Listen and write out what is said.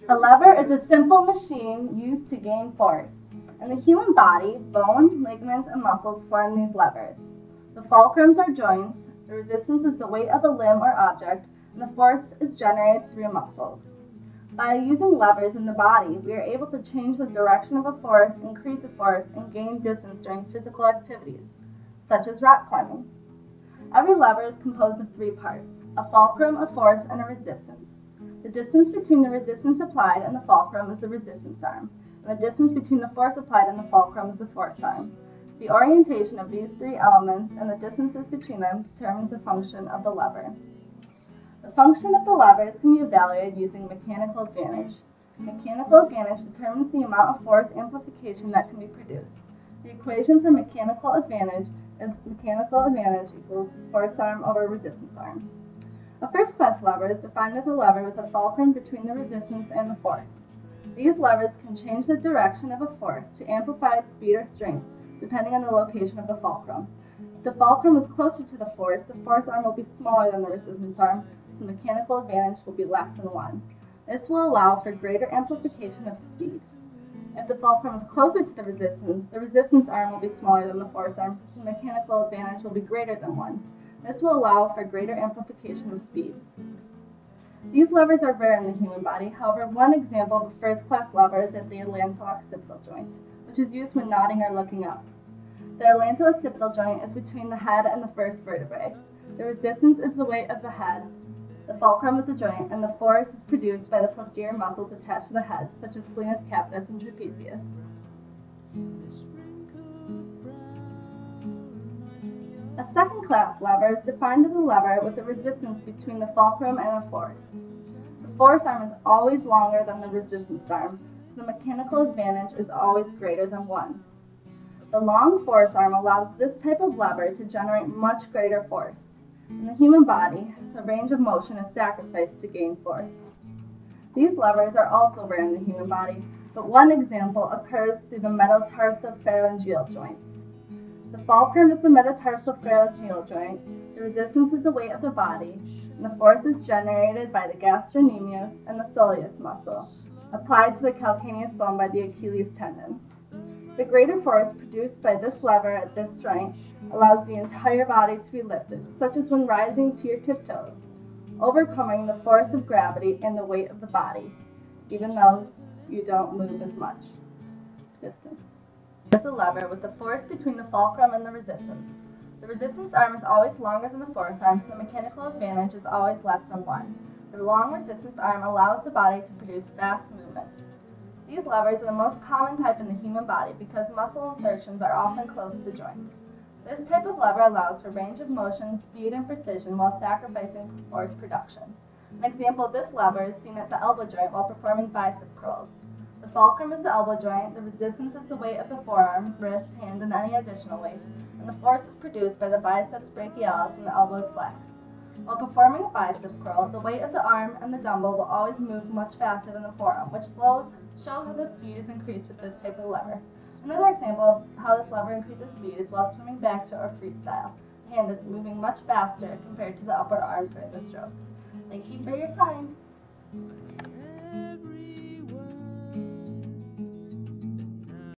A lever is a simple machine used to gain force. In the human body, bone, ligaments, and muscles form these levers. The fulcrums are joints, the resistance is the weight of a limb or object, and the force is generated through muscles. By using levers in the body, we are able to change the direction of a force, increase a force, and gain distance during physical activities, such as rock climbing. Every lever is composed of three parts: a fulcrum, a force, and a resistance. The distance between the resistance applied and the fulcrum is the resistance arm, and the distance between the force applied and the fulcrum is the force arm. The orientation of these three elements and the distances between them determines the function of the lever. The function of the levers can be evaluated using mechanical advantage. Mechanical advantage determines the amount of force amplification that can be produced. The equation for mechanical advantage is mechanical advantage equals force arm over resistance arm. A first-class lever is defined as a lever with a fulcrum between the resistance and the force. These levers can change the direction of a force to amplify its speed or strength, depending on the location of the fulcrum. If the fulcrum is closer to the force arm will be smaller than the resistance arm, so the mechanical advantage will be less than 1. This will allow for greater amplification of speed. If the fulcrum is closer to the resistance arm will be smaller than the force arm, so the mechanical advantage will be greater than 1. This will allow for greater amplification of speed. These levers are rare in the human body. However, one example of a first-class lever is at the atlanto-occipital joint, which is used when nodding or looking up. The atlanto-occipital joint is between the head and the first vertebrae. The resistance is the weight of the head. The fulcrum is the joint, and the force is produced by the posterior muscles attached to the head, such as splenius capitis and trapezius. A second-class lever is defined as a lever with a resistance between the fulcrum and a force. The force arm is always longer than the resistance arm, so the mechanical advantage is always greater than 1. The long force arm allows this type of lever to generate much greater force. In the human body, the range of motion is sacrificed to gain force. These levers are also rare in the human body, but one example occurs through the metatarsopharyngeal joints. The fulcrum is the metatarsopharyngeal joint, the resistance is the weight of the body, and the force is generated by the gastrocnemius and the soleus muscle, applied to the calcaneus bone by the Achilles tendon. The greater force produced by this lever at this joint allows the entire body to be lifted, such as when rising to your tiptoes, overcoming the force of gravity and the weight of the body, even though you don't move as much distance. Is a lever with the force between the fulcrum and the resistance. The resistance arm is always longer than the force arm, so the mechanical advantage is always less than 1. The long resistance arm allows the body to produce fast movements. These levers are the most common type in the human body because muscle insertions are often close to the joint. This type of lever allows for range of motion, speed, and precision while sacrificing force production. An example of this lever is seen at the elbow joint while performing bicep curls. The fulcrum is the elbow joint, the resistance is the weight of the forearm, wrist, hand, and any additional weights, and the force is produced by the biceps brachialis when the elbow is flexed. While performing a bicep curl, the weight of the arm and the dumbbell will always move much faster than the forearm, which shows that the speed is increased with this type of lever. Another example of how this lever increases speed is while swimming backstroke or freestyle. The hand is moving much faster compared to the upper arm during the stroke. Thank you for your time.